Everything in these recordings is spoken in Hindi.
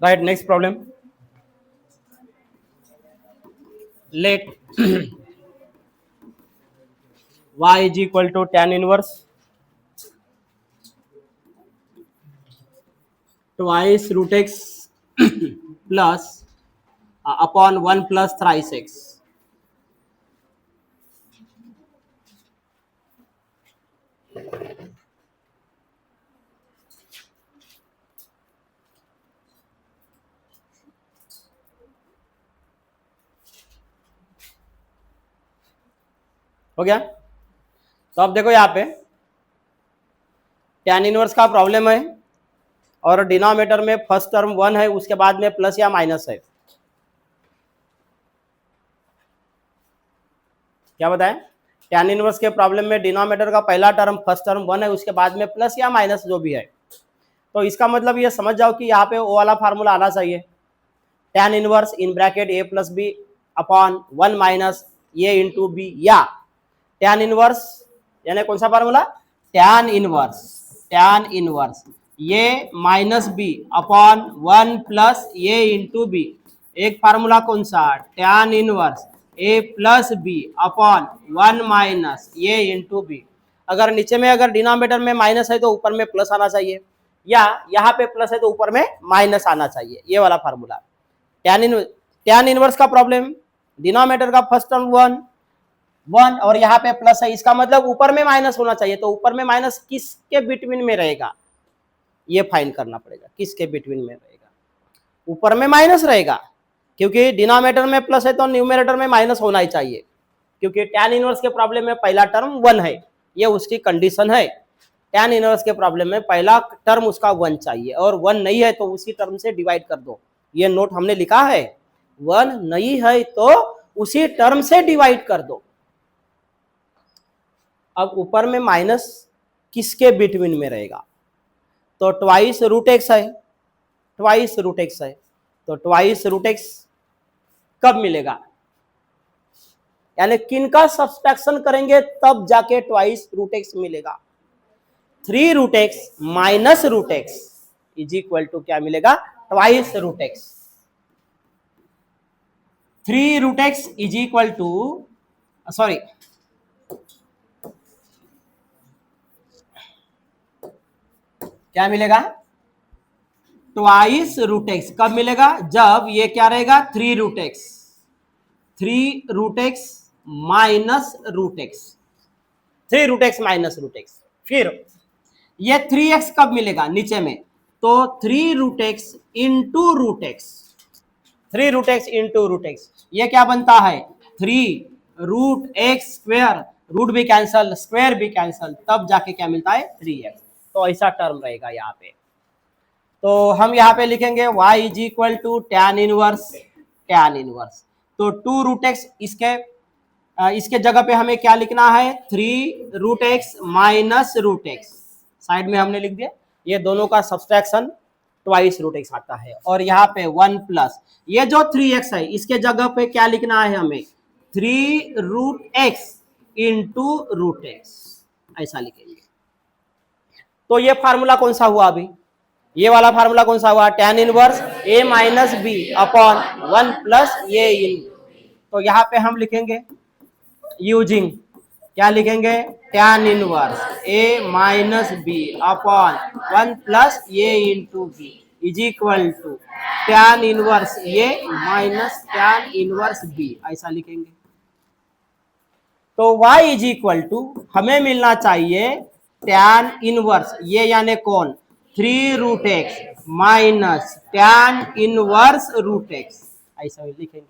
Right, next problem, let y is equal to tan inverse twice root x plus upon 1 plus thrice x. हो गया? तो अब देखो यहाँ पे tan इनवर्स का प्रॉब्लम है और डिनोमिनेटर में फर्स्ट टर्म 1 है, उसके बाद में प्लस या माइनस है। क्या बताएं? tan इनवर्स के प्रॉब्लम में डिनोमिनेटर का पहला टर्म फर्स्ट टर्म 1 है, उसके बाद में प्लस या माइनस जो भी है। तो इसका मतलब ये समझ जाओ कि यहाँ पे वो वाला फार्मूला आना चाहिए, tan inverse in bracket a plus b upon 1 minus a into b, या tan इनवर्स यानी कौन सा फार्मूला, tan इनवर्स ये minus b upon 1 plus a into b. एक फार्मूला कौन सा, tan inverse a plus b upon 1 minus a into b. अगर नीचे में अगर डिनोमिनेटर में माइनस है तो ऊपर में प्लस आना चाहिए, या यहाँ पे प्लस है तो ऊपर में माइनस आना चाहिए, ये वाला फार्मूला। tan इनवर्स का प्रॉब्लम, डिनोमिनेटर का फर्स्ट टर्म 1 और यहाँ पे प्लस है, इसका मतलब ऊपर में माइनस होना चाहिए। तो ऊपर में माइनस किसके बिटवीन में रहेगा, ये फाइंड करना पड़ेगा, किसके बिटवीन में रहेगा। ऊपर में माइनस रहेगा क्योंकि डिनोमिनेटर में प्लस है तो न्यूमरेटर में माइनस होना ही चाहिए, क्योंकि tan इनवर्स के प्रॉब्लम में पहला टर्म 1 है, ये उसकी कंडीशन है। tan इनवर्स के प्रॉब्लम में पहला टर्म उसका 1 चाहिए, और 1 नहीं है तो उसी टर्म से डिवाइड कर दो। ये नोट हमने लिखा है, 1 नहीं है तो उसी टर्म से डिवाइड कर दो। अब ऊपर में माइनस किसके बिटवीन में रहेगा, तो ट्वाइस रूट एक्स है, ट्वाइस रूट एक्स है, तो ट्वाइस रूट एक्स कब मिलेगा, यानी किन का सब्सट्रैक्शन करेंगे तब जाके ट्वाइस रूट एक्स मिलेगा। 3 root x minus root x is equal to क्या मिलेगा, twice root x. 3 root x is equal to, sorry, क्या मिलेगा, ट्वाइस रूट एक्स कब मिलेगा, जब ये क्या रहेगा, 3 root x, 3 root x minus root x, 3 root x minus root x. फिर ये 3x कब मिलेगा नीचे में, तो 3 root x into root x, 3 root x into root x, ये क्या बनता है, 3 रूट एक्स स्क्वेयर, रूट भी कैंसल स्क्वेयर भी कैंसल, तब जाके क्या मिलता है 3x। तो ऐसा टर्म रहेगा यहाँ पे। तो हम यहाँ पे लिखेंगे y is equal to tan inverse, tan inverse, तो 2 रूट एक्स, इसके जगह पे हमें क्या लिखना है, 3 root x minus root x, side में हमने लिख दिया। ये दोनों का सब्सट्रैक्शन ट्वाइस रूट एक्स आता है, और यहाँ पे 1 प्लस ये जो 3x है, इसके जगह पे क्या लिखना है हमें, 3 root x into root x, ऐसा लिखेंगे। तो ये फार्मूला कौन सा हुआ अभी, ये वाला फार्मूला कौन सा हुआ, tan inverse a minus b upon 1 plus a इन। तो यहाँ पे हम लिखेंगे यूजिंग, क्या लिखेंगे, tan inverse a minus b upon 1 plus a into b is equal to tan inverse a minus tan inverse b, ऐसा लिखेंगे। तो y इज इक्वल टू हमें मिलना चाहिए tan इनवर्स, ये यानी कौन, 3 root x minus tan inverse root x, ऐसा लिखेंगे।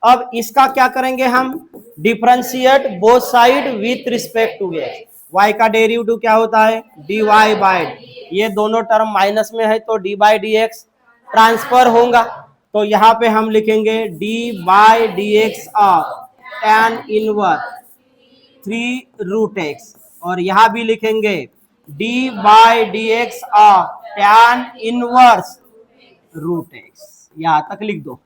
अब इसका क्या करेंगे हम, differentiate both side with respect to x. y का डेरिवेटिव क्या होता है, dy बाय, ये दोनों टर्म माइनस में है तो d by d x transfer होगा। तो यहाँ पे हम लिखेंगे d by d x of tan inverse 3 root x, और यहां भी लिखेंगे d by d x of tan inverse root x, यहां तक लिख दो।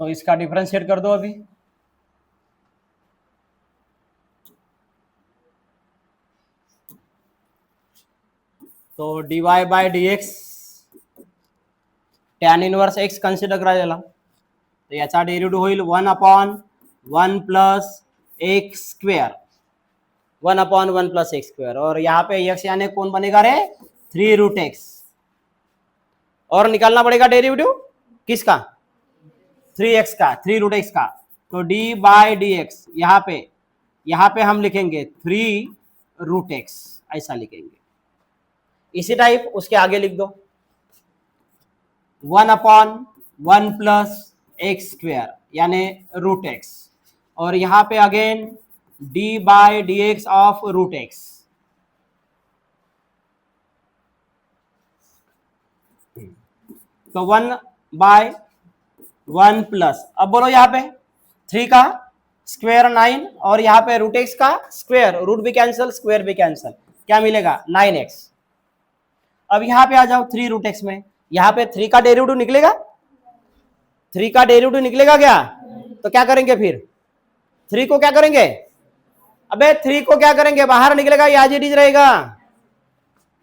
तो इसका डिफरेंशिएट कर दो अभी। तो dy by dx tan inverse x consider करा याला, तर याचा डेरिव्हेटिव्ह होईल 1/1 plus x square, 1/1 plus x square, और यहाँ पे x यानी कौन बनेगा रे, 3√x, और निकालना पड़ेगा डेरिवेटिव किसका, 3x का, 3√x का। तो d बाय डी एक्स यहाँ पे हम लिखेंगे 3√x, ऐसा लिखेंगे। इसी टाइप उसके आगे लिख दो 1/1 प्लस एक्स स्क्वेयर यानी √x, और यहाँ पे again d by d x of √x। तो 1/1 प्लस, अब बोलो यहाँ पे 3 का स्क्वायर 9, और यहाँ पे √x का स्क्वायर, रूट भी कैंसिल स्क्वायर भी कैंसिल, क्या मिलेगा 9x। अब यहाँ पे आ जाओ 3√x में, यहाँ पे 3 का डेरिवेटिव निकलेगा, 3 का डेरिवेटिव निकलेगा क्या, तो क्या करेंगे फिर 3 को क्या करेंगे, अबे 3 को क्या करेंगे, बाहर निकलेगा, ये एज इट इज रहेगा,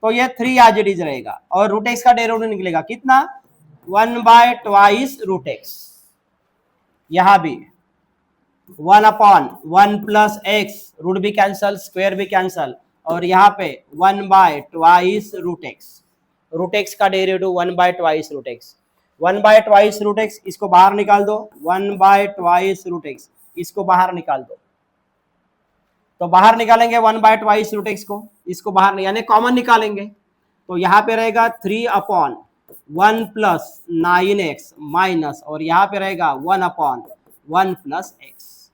तो ये 3 एज इट इज रहेगा, और √x का डेरिवेटिव निकलेगा कितना, 1/2√x। यहां भी 1/1 प्लस एक्स, रूट भी कैंसल स्क्वायर भी कैंसल, और यहाँ पे 1/2√x, √x का डेरिवेटिव 1/2√x, 1/2√x, इसको बाहर निकाल दो, 1/2√x, इसको बाहर निकाल दो, तो बाहर निकालेंगे 1/2√x को, इसको बाहर यानी कॉमन निकालेंगे, तो यहाँ पे रहेगा 3/1 प्लस 9x माइनस, और यहाँ पे रहेगा 1/1 प्लस x,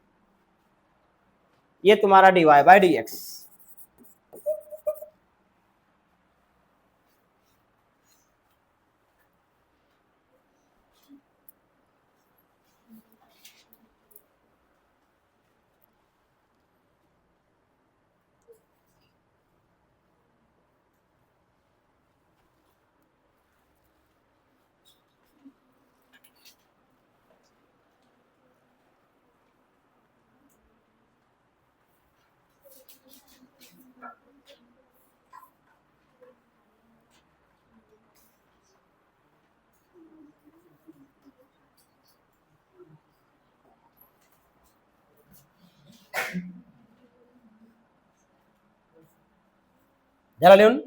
ये तुम्हारा dy बाय dx। झाला लिहून,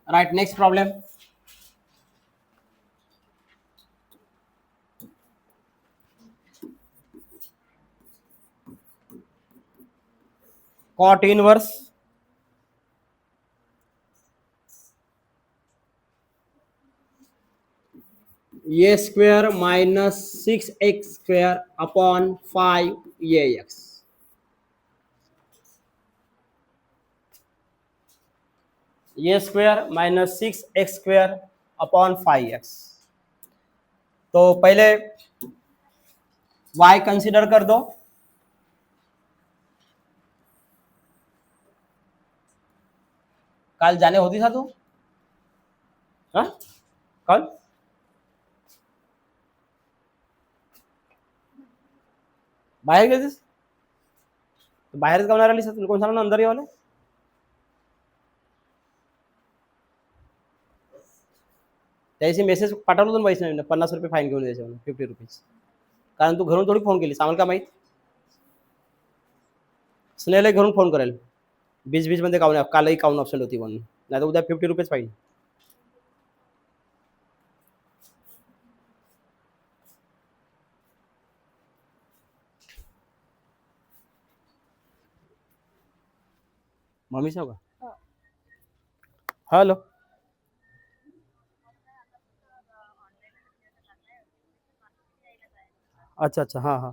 right, next problem. Cot inverse a square minus 6x square upon 5ax, a square minus 6x square upon 5x। तो पहले y कंसिडर कर दो, कल जाने होती था तू, हाँ कल बाहेर गेलीस, बाहेरच गावणार आलीस, तुला कोण सांगणार अंदर येवाले, त्याची मेसेज पाठवलं होतं पैसे नाही, 50 रुपये फाईन घेऊन द्यायचे, 50 रुपीज, कारण तू घरून थोडी फोन केलीस, आम्हाला काय माहित, स्नेहला घरून फोन करेल, बीच मध्ये काऊन कालही काऊन ऑप्शन होती म्हणून, नाही तर उद्या 50 रुपीज फाईन। मम्मी साहब का, हेलो, अच्छा अच्छा, हां हां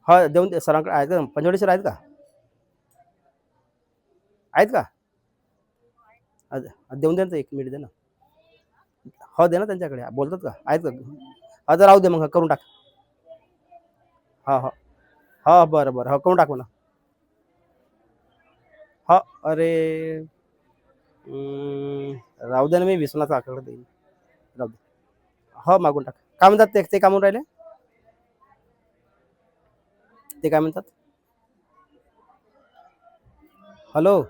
हा, देऊन दे सरांकडे आहेत का, पंचवडी सर आहेत का, आहेत का, देऊन दे ना, 1 मिनिट दे ना, हो दे ना त्यांच्याकडे, बोलतात का, आहेत का, आता राहू दे मग, करून टाक. हा हा हा बरं बरं, हा करून टाक म्हणा. हा अरे राहू दे ना, मी विश्वनाथ आकडे देईन. राहू दे. हो मागून टाक. काय म्हणतात ते कामून राहिले, ते काय म्हणतात? हॅलो,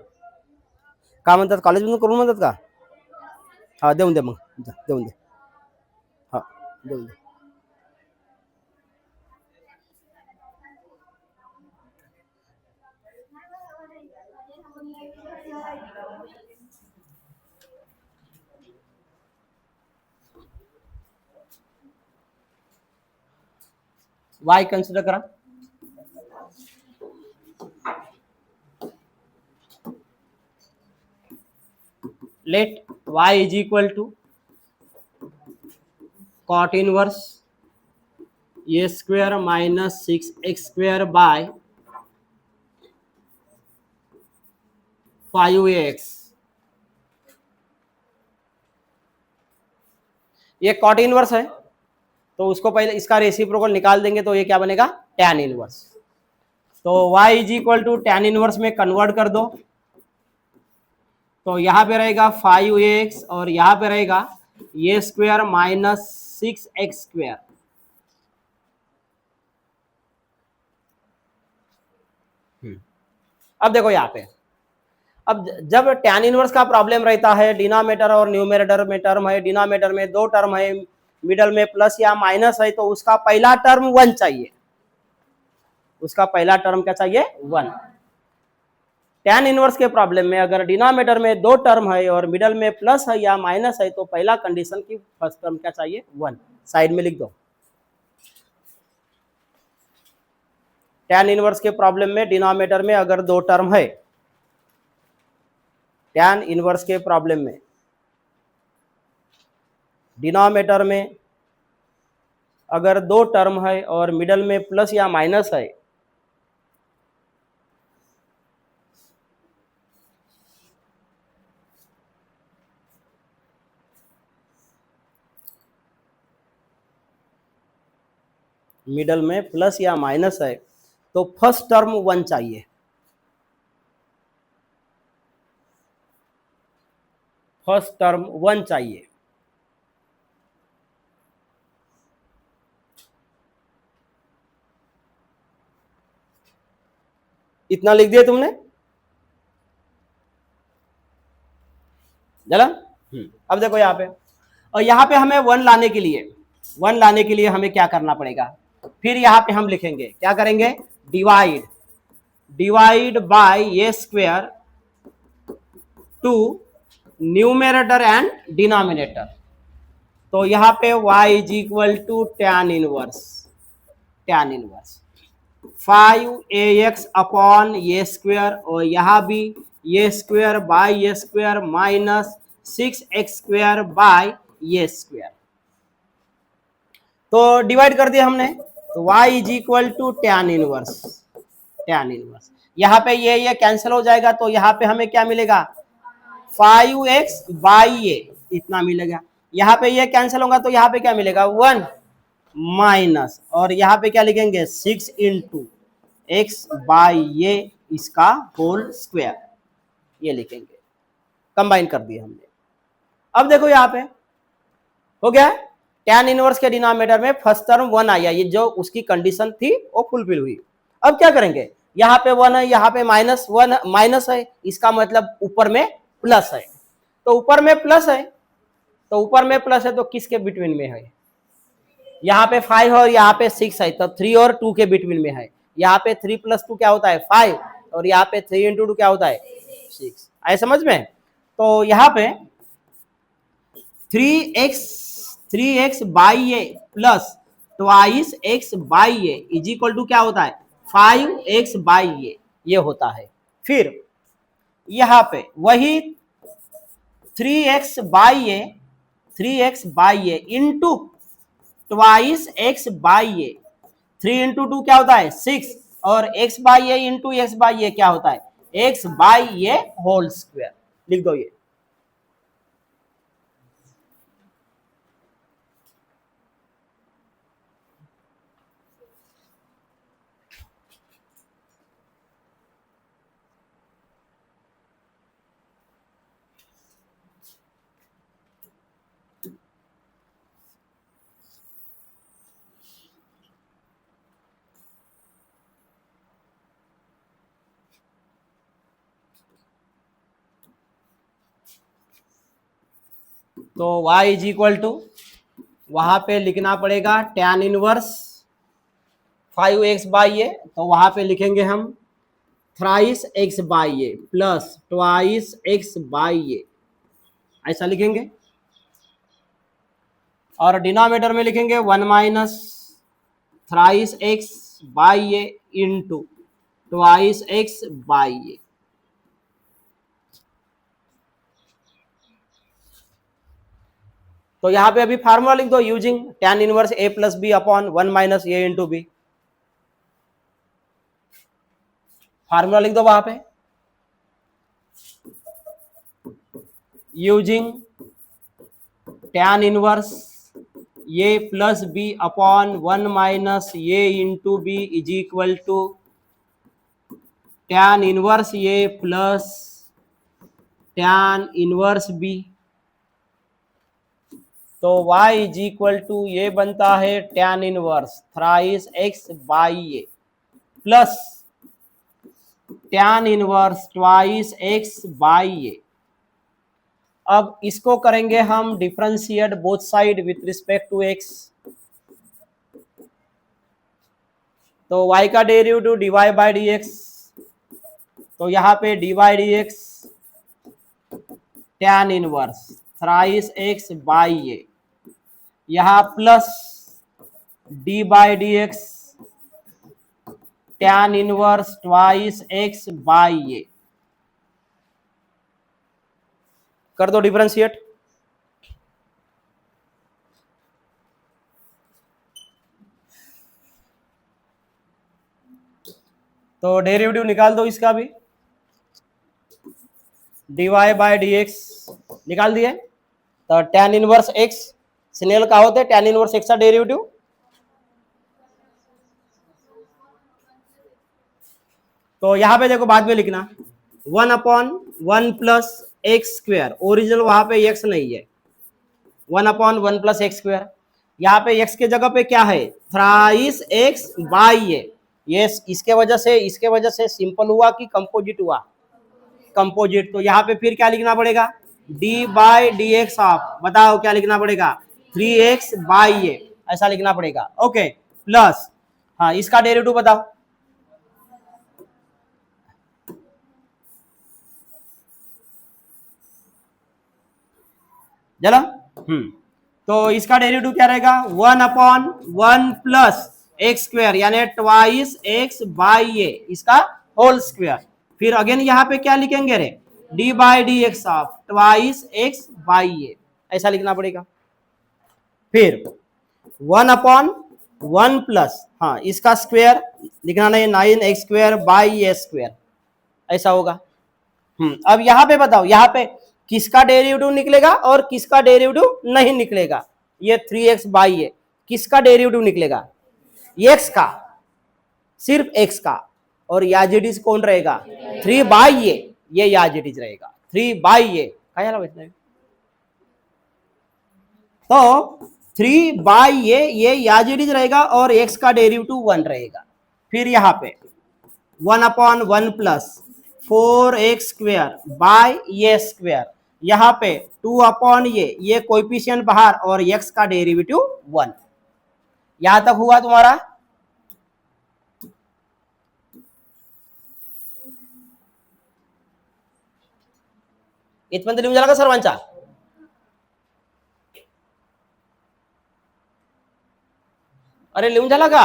काय म्हणतात? कॉलेजमधून करून म्हणतात का? हा देऊन दे मग, देऊन दे. हा देऊन दे. वाय कन्सिडर करा. Let y is equal to cot inverse a square minus 6x square by 5x. ये कॉट इनवर्स है, तो उसको पहले इसका रेसिप्रोकल निकाल देंगे तो ये क्या बनेगा, टैन इनवर्स. तो y is equal to tan inverse में कन्वर्ट कर दो, तो यहां पे रहेगा 5x और यहां पे रहेगा ए स्क्वेयर माइनस 6x स्क्वेयर. अब देखो यहाँ पे, अब जब टैन इनवर्स का प्रॉब्लम रहता है, डिनोमिनेटर और न्यूमरेटर में टर्म है, डिनोमिनेटर में दो टर्म है, मिडल में प्लस या माइनस है, तो उसका पहला टर्म 1 चाहिए. उसका पहला टर्म क्या चाहिए, 1. टैन इनवर्स के प्रॉब्लम में अगर डिनोमिनेटर में दो टर्म है और मिडल में प्लस है या माइनस है, तो पहला कंडीशन की फर्स्ट टर्म क्या चाहिए, 1. साइड में लिख दो. टैन इनवर्स के प्रॉब्लम में डिनोमिनेटर में अगर दो टर्म है, टैन इनवर्स के प्रॉब्लम में डिनोमिनेटर में अगर दो टर्म है और मिडल में प्लस या माइनस है, मिडल में प्लस या माइनस है, तो फर्स्ट टर्म 1 चाहिए. फर्स्ट टर्म 1 चाहिए. इतना लिख दिया तुमने, चला. अब देखो यहाँ पे, और यहाँ पे हमें 1 लाने के लिए हमें क्या करना पड़ेगा, फिर यहाँ पे हम लिखेंगे, क्या करेंगे, divide by a square to numerator and denominator. तो यहाँ पे y is equal to tan inverse 5ax upon a square, और यहाँ भी a square by a square minus 6x square by a square. तो डिवाइड कर दिया हमने, तो y is equal to tan inverse. यहाँ पे ये कैंसिल हो जाएगा, तो यहाँ पे हमें क्या मिलेगा, 5x बाई ए इतना मिलेगा. यहाँ पे ये कैंसिल होगा तो यहाँ पे क्या मिलेगा, 1 माइनस, और यहाँ पे क्या लिखेंगे, 6 इंटू एक्स बाई ए इसका होल स्क्वायर, ये लिखेंगे. कंबाइन कर दिया हमने. अब देखो यहाँ पे हो गया, टैन इनवर्स के डिनोमिनेटर में फर्स्ट टर्म 1 आया, ये जो उसकी कंडीशन थी वो फुलफिल हुई. अब क्या करेंगे, यहाँ पे 1 है, यहाँ पे माइनस है, इसका मतलब ऊपर में प्लस है. तो ऊपर में प्लस है, तो किसके बिटवीन में है, यहाँ पे 5 और यहाँ पे 6 है, तो 3 और 2 के बिटवीन में है. यहाँ पे 3 + 2 क्या होता है, 5, और यहाँ पे 3 × 2 क्या होता है, 6. आए समझ में. तो यहाँ पे 3x by a plus twice x by a is equal to क्या होता है, 5x बाई ए, ये होता है. फिर यहाँ पे वही 3x by a into twice x by a, 3 × 2 क्या होता है, 6, और x by a into x by a क्या होता है, x by a whole square. लिख दो ये. तो y इज इक्वल टू वहां पे लिखना पड़ेगा tan inverse 5x by a, तो वहां पे लिखेंगे हम thrice x by a plus twice x by a, ऐसा लिखेंगे। और डिनोमिनेटर में लिखेंगे 1 minus thrice x by a into twice x by a. तो यहां पे अभी फार्मूला लिख दो using tan inverse a plus b upon 1 minus a into b. Formula लिख दो वहां पे using tan inverse a plus b upon 1 minus a into b is equal to tan inverse a plus tan inverse b। तो y इज इक्वल टू ये बनता है tan inverse thrice x by a plus tan inverse twice x by a. अब इसको करेंगे हम differentiate both side with respect to x। तो y का derivative dy by d x, तो यहाँ पे dy d x tan inverse thrice x by a, यहाँ plus d by d x tan inverse twice x by ए। कर दो डिफरेंशिएट। तो डेरिवेटिव निकाल दो इसका भी, dy बाई डी एक्स निकाल दिए। तो tan इनवर्स x स्नेल का होते tan इनवर्स x का डेरिवेटिव तो यहां पे देखो बाद में लिखना 1 upon 1 plus x square, original वहां पे x नहीं है, 1 अपॉन 1 प्लस एक्स स्क्वायर। यहाँ पे x के जगह पे क्या है थ्राइस x बाई ए। ये इसके वजह से सिंपल हुआ कि कंपोजिट हुआ, कंपोजिट। तो यहाँ पे फिर क्या लिखना पड़ेगा d by d x of, बताओ क्या लिखना पड़ेगा 3x बाई ए, ऐसा लिखना पड़ेगा। ओके प्लस हाँ इसका डेरिवेटिव बताओ। चलो तो इसका डेरिवेटिव क्या रहेगा 1 अपॉन 1 प्लस एक्स स्क्वायर यानी ट्वाइस एक्स बाई ए, इसका होल स्क्वायर। फिर अगेन यहाँ पे क्या लिखेंगे रे d by d x of twice x by a, ऐसा लिखना पड़ेगा। फिर 1 अपॉन 1 प्लस हाँ इसका स्क्वायर लिखना नहीं 9x square by A square, ऐसा होगा। अब यहाँ पे बताओ यहाँ पे किसका डेरिवेटिव निकलेगा और किसका डेरिवेटिव नहीं निकलेगा। ये 3x बाई ए किसका डेरिवेटिव निकलेगा x का, सिर्फ x का। और याजिटिज कौन रहेगा 3 बाई ए, ये याजिटिज रहेगा 3 बाई ए। तो 3 बाई ए ये याजिटिज रहेगा और x का डेरिवेटिव 1 रहेगा। फिर यहाँ पे 1 upon 1 plus 4x square by A square, यहाँ पे 2 अपॉन ये कोएफिशिएंट बाहर और x का डेरिवेटिव 1। यहां तक हुआ तुम्हारा। इथपर्यंत लिहून झाला का सर्वांचा? अरे लिहून झाला का?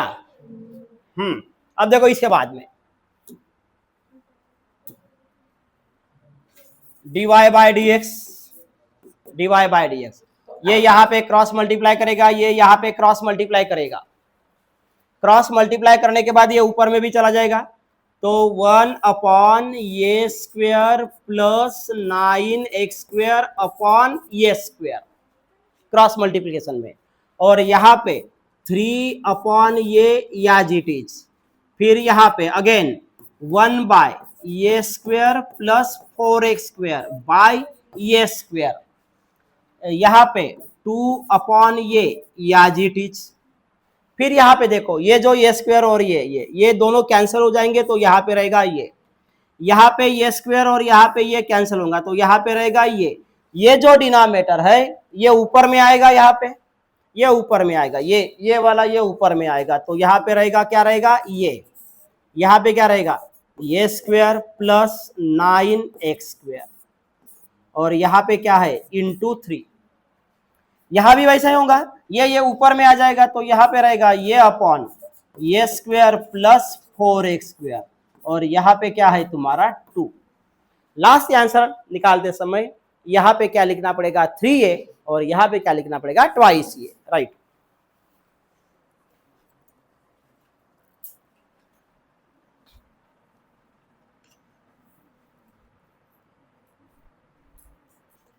अब देखो इसके बाद में dy by d x, dy by d x, ये यहाँ पे क्रॉस मल्टीप्लाई करेगा, ये यहाँ पे क्रॉस मल्टीप्लाई करेगा। क्रॉस मल्टीप्लाई करने के बाद ये ऊपर में भी चला जाएगा। तो 1 अपॉन ये square plus 9x square upon ये स्क्वायर क्रॉस मल्टीप्लिकेशन में, और यहाँ पे 3 अपॉन ये याजिटिज। फिर यहाँ पे अगेन 1 बाय ये square plus 4x square by ये स्क्वायर, यहाँ पे 2 अपॉन ये याजिटिज। फिर यहाँ पे देखो ये जो ये स्क्वायर और ये दोनों कैंसिल हो जाएंगे, तो यहाँ पे रहेगा ये, यहाँ पे ये स्क्वायर और यहाँ पे ये कैंसिल होगा, तो यहाँ पे रहेगा ये। ये जो डिनोमिनेटर है ये ऊपर में आएगा, यहाँ पे ये ऊपर में आएगा, ये वाला ये ऊपर में आएगा, तो यहाँ पे रहेगा क्या रहेगा, ये यहाँ पे क्या रहेगा, ये स्क्वायर प्लस 9x², और यहाँ पे क्या है इंटू 3। यहाँ भी वैसा ही होगा, ये ऊपर में आ जाएगा, तो यहाँ पे रहेगा ये अपॉन ये स्क्वायर प्लस 4x², और यहाँ पे क्या है तुम्हारा 2। लास्ट आंसर निकालते समय यहाँ पे क्या लिखना पड़ेगा 3a, और यहाँ पे क्या लिखना पड़ेगा twice a, right.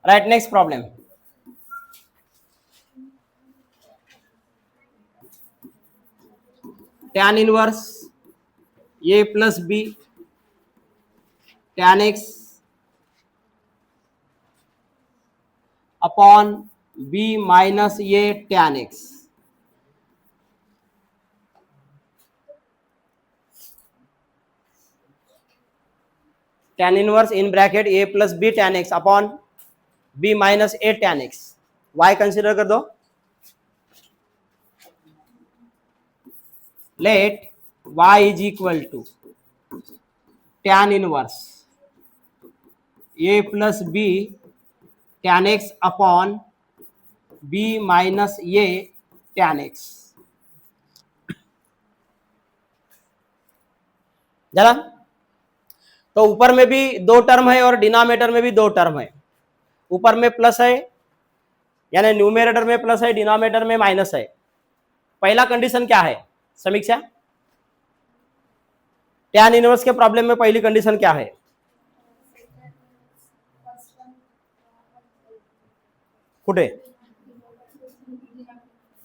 Right, next problem. tan inverse a plus b tan x upon b minus a tan x। tan inverse in bracket a plus b tan x upon b minus a tan x। y consider कर दो, let y is equal to tan inverse a plus b tan x upon b minus a tan x। जरा, तो ऊपर में भी दो टर्म है और डिनोमिनेटर में भी दो टर्म है। ऊपर में प्लस है, यानी न्यूमरेटर में प्लस है, डिनोमिनेटर में माइनस है। पहला कंडीशन क्या है समीक्षा, tan इनवर्स के प्रॉब्लम में पहली कंडीशन क्या है, कुठे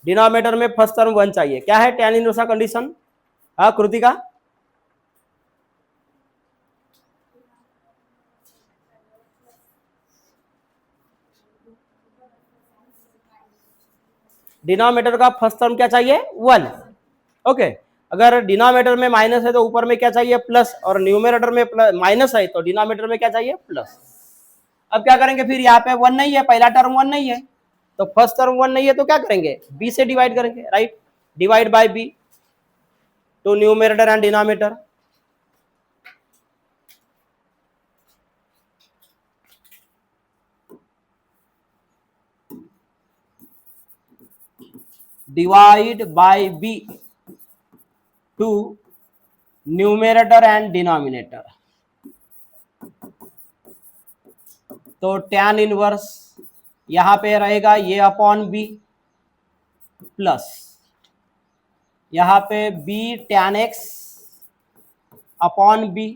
डिनोमिनेटर में फर्स्ट टर्म 1 चाहिए। क्या है tan इनवर्स का कंडीशन, हाँ कृतिका, डिनोमिनेटर का फर्स्ट टर्म क्या चाहिए 1। ओके, अगर डिनोमिनेटर में माइनस है तो ऊपर में क्या चाहिए प्लस, और न्यूमरेटर में माइनस है तो डिनोमिनेटर में क्या चाहिए प्लस। अब क्या करेंगे, फिर यहाँ पे 1 नहीं है, पहला टर्म 1 नहीं है, तो फर्स्ट टर्म 1 नहीं है तो क्या करेंगे b से डिवाइड करेंगे, right, divide by b to numerator and denominator. Divide by b to numerator and denominator. तो tan इनवर्स यहां पे रहेगा ये अपॉन b प्लस यहां पे b tan x upon b,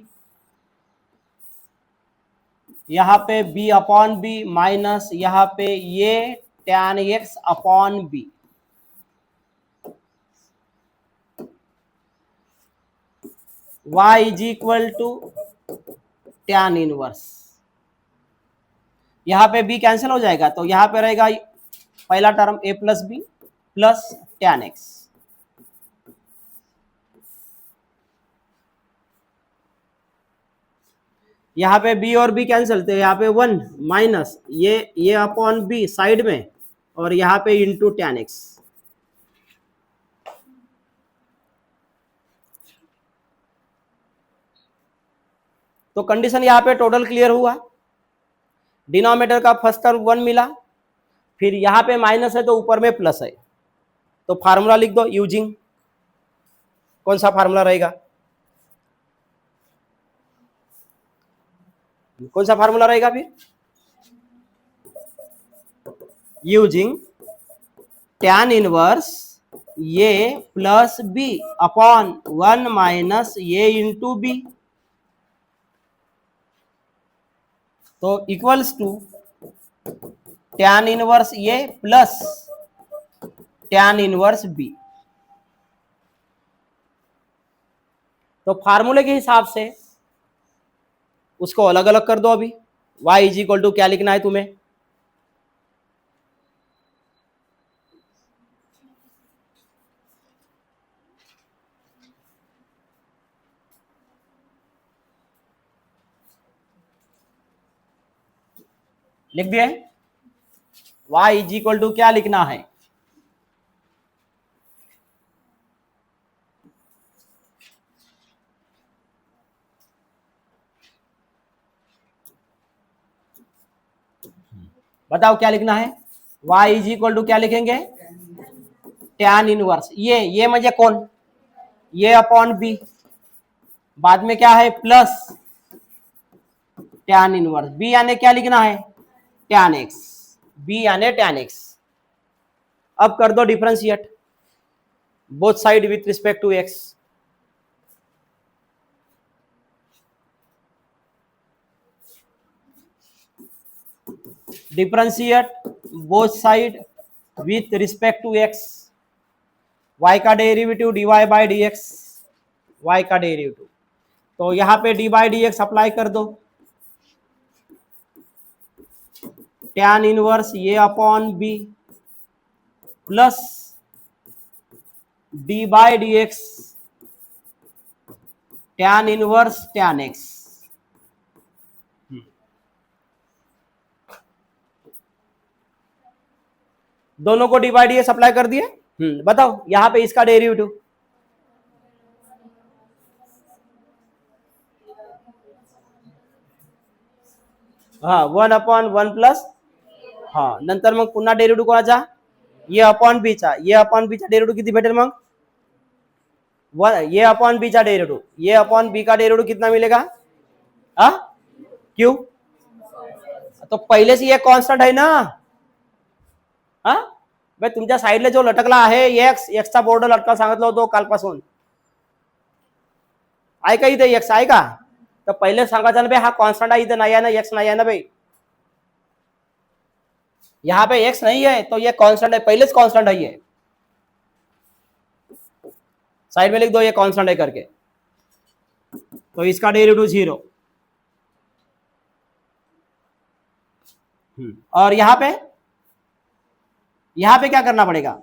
यहां पे b अपॉन b माइनस यहां पे ये tan x upon b। y is equal to tan inverse, यहां पे b कैंसिल हो जाएगा, तो यहां पे रहेगा पहला term a plus b plus tan x। यहाँ पे b और b कैंसिल, तो यहाँ पे 1 माइनस ये अपॉन b साइड में, और यहाँ पे इंटू tan x। तो कंडीशन यहाँ पे टोटल क्लियर हुआ, डिनोमिनेटर का फर्स्ट टर्म 1 मिला, फिर यहाँ पे माइनस है तो ऊपर में प्लस है, तो फार्मूला लिख दो यूजिंग, कौन सा फार्मूला रहेगा, कौन सा फार्मूला रहेगा फिर, यूजिंग tan इनवर्स ये प्लस बी अपॉन 1 माइनस ये इंटू बी, तो इक्वल्स टू tan इनवर्स ये प्लस tan इनवर्स बी। तो फार्मूले के हिसाब से उसको अलग अलग कर दो। अभी y इज इक्वल टू क्या लिखना है तुम्हें, लिख दिए। y इज इक्वल टू क्या लिखना है, बताओ क्या लिखना है। y इज इक्वल टू क्या लिखेंगे, टैन इनवर्स, ये म्हणजे कौन, ये अपॉन बी, बाद में क्या है प्लस टैन इनवर्स, बी यानी क्या लिखना है, टैन एक्स, बी यानी टैन एक्स। अब कर दो differentiate both side with respect to x, differentiate both side with respect to x, y का derivative dy by d x, y का डेरिवेटिव, तो यहां पे d by d x apply कर दो, टैन इनवर्स ये upon b plus d by d x tan inverse tan x. दोनों को d by d x apply कर दिए। बताओ यहां पे इसका डेरिवेटिव, हाँ 1/1 प्लस, हाँ नंतर मग पुन्हा डेरिवेटिव कोणाचा, ये अपॉन बी चा, ये अपॉन बी चा डेरिवेटिव किती भेटेल मग, ये अपॉन बी चा डेरिवेटिव, ये अपॉन बी का डेरिवेटिव कितना मिलेगा, हाँ क्यों, तो पहले से ये कांस्टेंट है ना, हाँ भाई तुमच्या साईडला जो लटकला आहे एक्स, एक्सचा बोर्ड लटका सांगितलं होतो कालपासून, आहे का इथे एक्स आहे का, तर पहिले सांगायचं ना भाई हा कांस्टेंट आहे, इथे नाही आहे ना एक्स नाही आहे ना भाई, यहाँ पे एक्स नहीं है तो ये कांस्टेंट है, पहले से कांस्टेंट है ये, साइड में लिख दो ये कांस्टेंट है करके, तो इसका डेरिवेटिव 0, और यहाँ पे क्या करना पड़ेगा,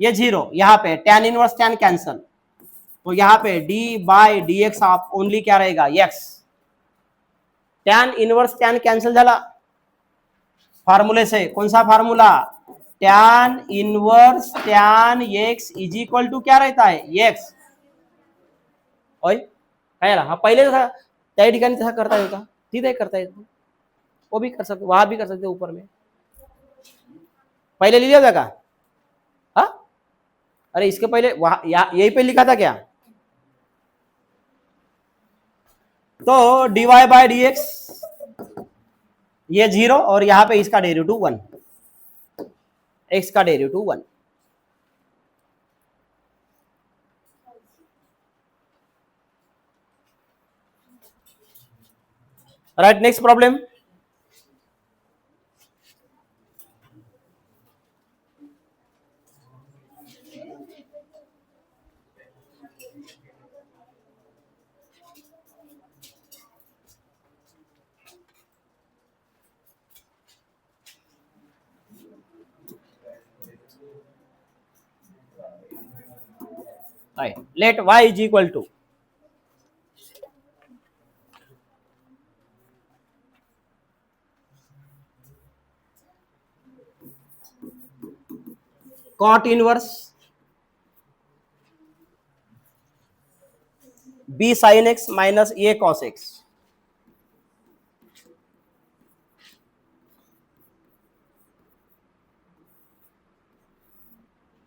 ये 0, यहाँ पे tan इनवर्स tan कैंसल, तो यहाँ पे d बाय डी एक्स आप ओनली क्या रहेगा x, tan inverse tan cancel झाला फार्मूले से, कौन सा formula, tan inverse tan x is equal to क्या रहता है x, ओय काय हा पहिले जसा त्या ठिकाणी तसा करता येईल का, तिथे करता येतो, वो भी कर सकते, वहां भी कर सकते, ऊपर में पहले लिया था का, हाँ अरे इसके पहले वहां यही पे लिखा था क्या, तो dy बाय डी एक्स ये 0 और यहां पे इसका डेरिवेटिव 1, x का derivative 1, right. Next problem, let y is equal to cot inverse b sin x minus a cos x,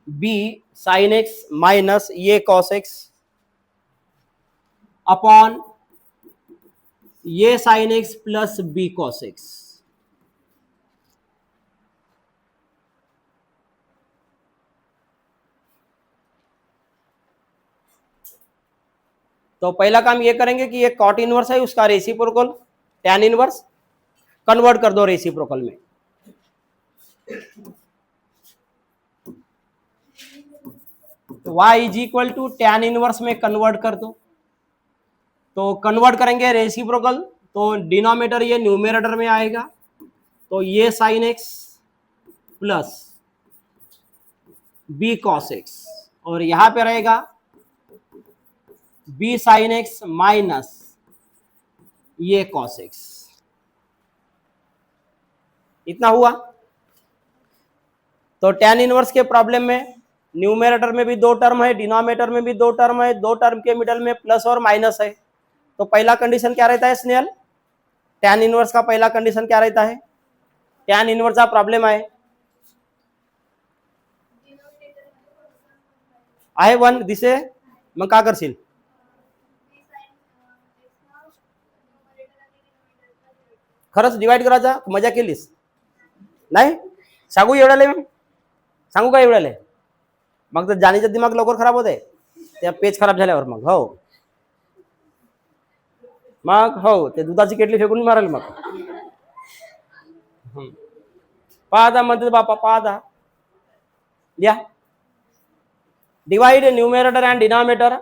b sin x minus ये cos x अपॉन ये sin x plus b cos x, तो पहला काम ये करेंगे कि ये कॉट इनवर्स है उसका रेसिप्रोकल tan इनवर्स कन्वर्ट कर दो रेसिप्रोकल में, तो y is equal to tan inverse में कन्वर्ट कर दो, तो कन्वर्ट करेंगे रेसिप्रोकल, तो डिनोमिनेटर ये न्यूमरेटर में आएगा, तो ये sin x plus b cos x, और यहां पे रहेगा b sin x माइनस ये cos x, इतना हुआ। तो tan इनवर्स के प्रॉब्लम में न्यूमेरेटर में भी 2 टर्म है, डिनोमिनेटर में भी 2 टर्म है, 2 टर्म के मिडल में प्लस और माइनस है। तो पहला कंडीशन क्या रहता है स्नेहल? tan इनवर्स का पहला कंडीशन क्या रहता है? tan इनवर्स का प्रॉब्लेम आहे 1 दिसे, मग का करशील? खरंच डिवाइड करायचा? मजा केलीस? नाही सांगू एवढ्याले? मी सांगू का एवढ्याले? मग तर जाणीचं दिमाग लवकर खराब होते त्या पेज खराब झाल्यावर मग. हो मग हो ते दुधाची केटली फेकून माराल मग. पाहता म्हणते बापा, पाहता या divide numerator and denominator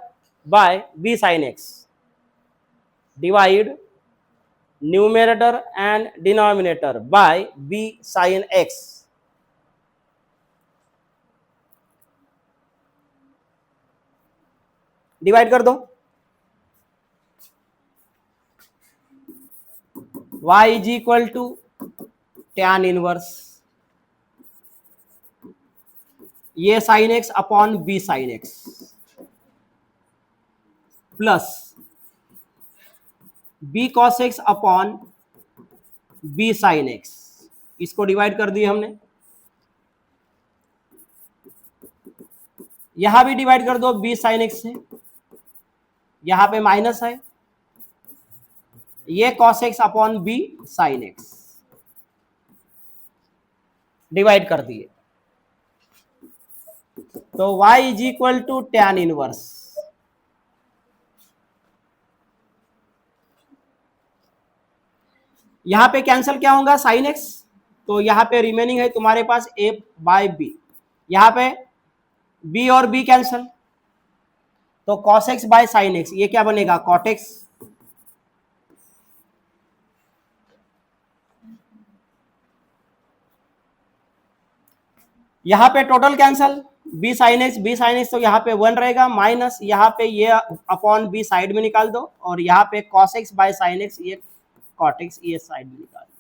by b sin x. Divide numerator and denominator by b sin x. Divide कर दो. y is equal to tan inverse ये sine x upon b sine x plus b cos x upon b sine x. इसको डिवाइड कर दिए हमने. यहां भी डिवाइड कर दो बी साइन एक्स से. यहां पे माइनस है, ये cos x upon b sine x divide कर दिए. तो y is equal to tan inverse. यहां पे कैंसिल क्या होगा? Sine x. तो यहां पे रिमेनिंग है तुम्हारे पास a बाय बी. यहां पे b और b कैंसिल, तो cos x by sine x ये क्या बनेगा? cot x. यहां पे total cancel, b sign x तो यहाँ पे 1 रहेगा, माइनस यहाँ पे ये अपॉन b साइड में निकाल दो, और यहाँ पे cos x by sine x ये cot x ये साइड में निकाल दो.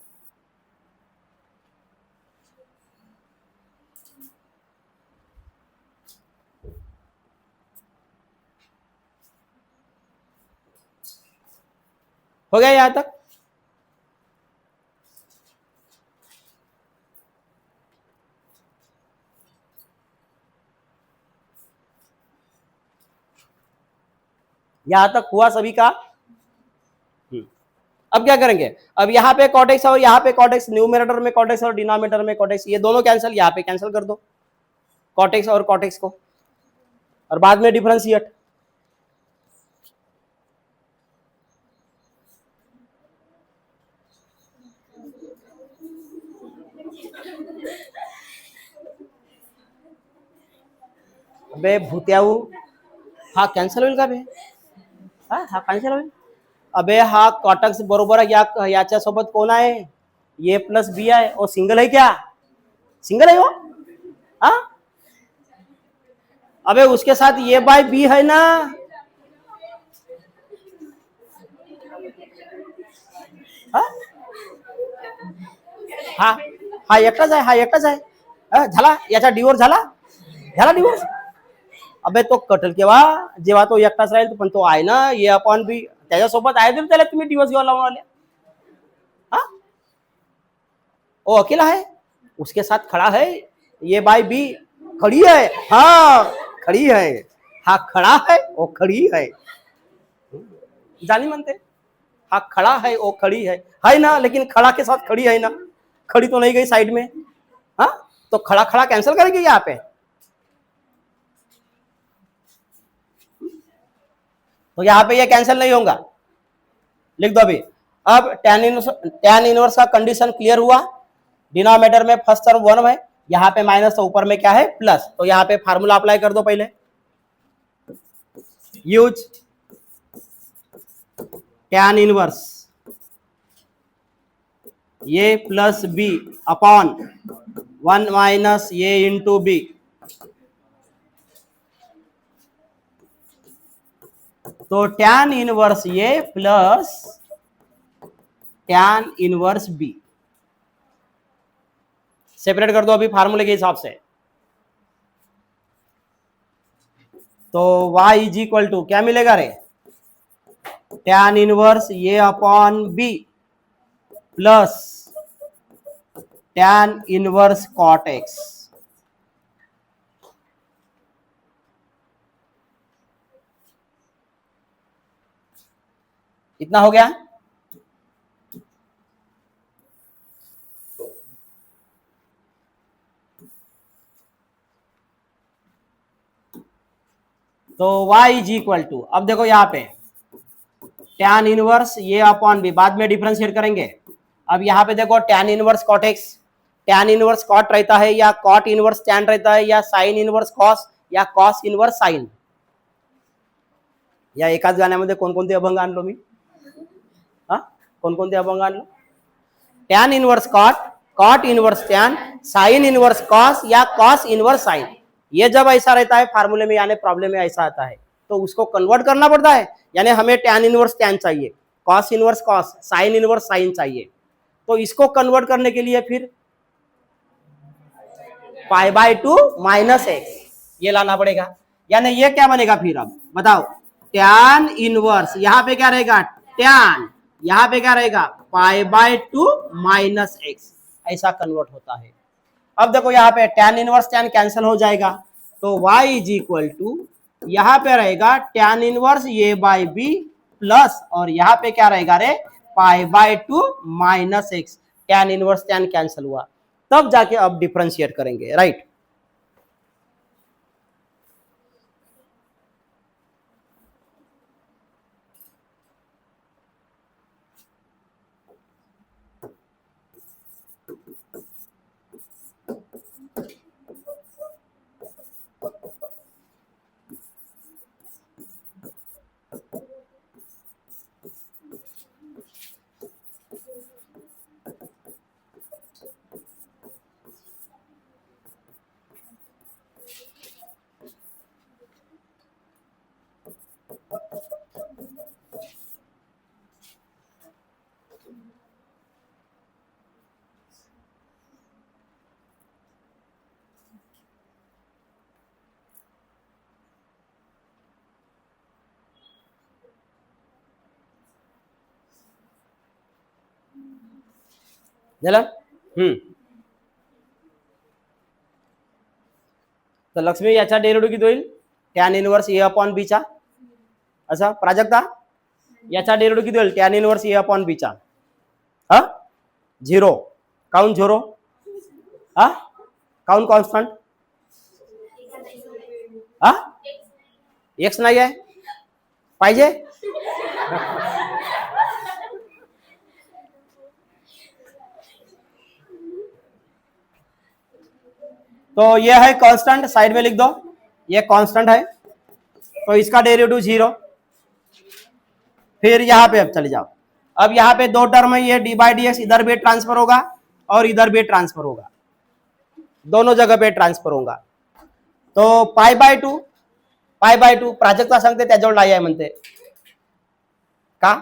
हो गया यहां तक? यहां तक हुआ सभी का? अब क्या करेंगे? अब यहाँ पे cot x और यहाँ पे cot x, न्यूमेरेटर में cot x और डिनोमिनेटर में cot x, ये दोनों कैंसिल, यहाँ पे कैंसिल कर दो cot x और cot x को, और बाद में डिफरेंशिएट. अबे भूत्याऊ, हा कॅन्सल होईल का बे? हा कॅन्सल होईल. अबे हा कॉटक्स बरोबर याच्या सोबत कोण आहे? ए प्लस बी आहे. और सिंगल है क्या? सिंगल है वो. हाँ अबे उसके साथ ए बाय बी है ना. हा हा एकटाच आहे, हा एकटाच आहे. झाला याचा डिवोर्स झाला. झाला डिवोर्स. अबे तो कटल केव्हा? जेव्हा तो एकटाच राहील. पण तो आहे ना ए अपॉन बी, त्याच्यासोबत आहे तरी त्याला तुम्ही डिवोर्स घ्यावा लावून आले. हाँ वो अकेला है, उसके साथ खड़ा है. ये बाय बी खड़ी है. हाँ खड़ी है. हा खड़ा है वो खड़ी है. जानी मानते? हा खड़ा है वो खड़ी है ना. लेकिन खड़ा के साथ खड़ी है ना, खड़ी तो नहीं गई साइड में. हाँ तो खड़ा खड़ा कैंसिल करेंगे यहाँ पे. तो यहाँ पे ये कैंसिल नहीं होगा. लिख दो अभी. अब tan इनवर्स का कंडीशन क्लियर हुआ. डिनोमिनेटर में फर्स्ट टर्म 1 है, यहाँ पे माइनस, तो ऊपर में क्या है? प्लस. तो यहाँ पे फार्मूला अप्लाई कर दो पहले. Use tan inverse a plus b upon 1 minus a into b. तो tan inverse a plus tan inverse b. Separate कर दो अभी फार्मूले के हिसाब से। तो y इज इक्वल टू क्या मिलेगा रे, tan inverse a upon b plus tan inverse cot x। इतना हो गया। तो y इज इक्वल टू, अब देखो यहाँ पे tan इनवर्स ये अपॉन बी, बाद में डिफरेंशिएट करेंगे। अब यहाँ पे देखो tan inverse cot x, tan inverse cot रहता है या cot इनवर्स tan रहता है या sin इनवर्स cos या cos इनवर्स sin, या एकाच गाण्यामध्ये कोणकोणते अभंग आणलो मी, हा कोणकोणते अभंग आणलो, tan inverse cot, cot inverse tan, sin inverse cos या cos इनवर्स sin। ये जब ऐसा रहता है फार्मूले में यानी प्रॉब्लम में ऐसा आता है तो उसको कन्वर्ट करना पड़ता है, यानी हमें tan इनवर्स tan चाहिए, cos inverse cos, sin inverse sin चाहिए, तो इसको कन्वर्ट करने के लिए फिर पाई बाय 2 माइनस एक्स ये लाना पड़ेगा। यानी ये क्या बनेगा फिर, अब बताओ, tan इनवर्स यहाँ पे क्या रहेगा tan, यहाँ पे क्या रहेगा पाई बाय 2 माइनस एक्स, ऐसा कन्वर्ट होता है। अब देखो यहाँ पे tan इनवर्स tan कैंसिल हो जाएगा, तो y इज इक्वल टू यहाँ पे रहेगा tan इनवर्स ए बाय बी प्लस, और यहाँ पे क्या रहेगा रे pi by 2 minus x, tan inverse tan cancel हुआ, तब जाके अब डिफरेंशिएट करेंगे, राइट। झालं? तर लक्ष्मी याचा डेरिव्हेटिव्ह किती होईल, tan inverse a upon B चा, अच्छा प्राजक्ता याचा डेरिव्हेटिव्ह किती होईल tan inverse a upon B चा, हा 0, काउन 0, हा काउन कॉन्स्टंट, हा एक्स नाही आहे पाहिजे, तो ये है कांस्टेंट, साइड में लिख दो, ये कांस्टेंट है, तो इसका डेरिवेटिव 0। फिर यहाँ पे अब चले जाओ, अब यहाँ पे दो टर्म है, ये डी बाई डी एक्स इधर भी ट्रांसफर होगा और इधर भी ट्रांसफर होगा, दोनों जगह पे ट्रांसफर होगा। तो पाई बाय 2 प्राजक्ता सांगते त्याजवळ नाही आहे म्हणते का,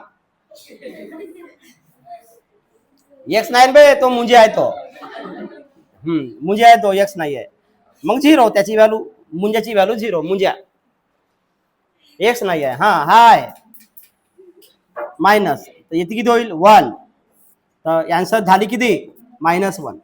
एक्स नाही बे, तो मुंजे आहे तो, मुंजे आहे तो, एक्स नाही आहे, मग 0 त्याची व्हॅल्यू, मुंज्याची व्हॅल्यू 0, मुंज्या एक्स नाही आहे, हा हाय माइनस, तर इथे किती होईल 1, तर आन्सर झाली किती -1।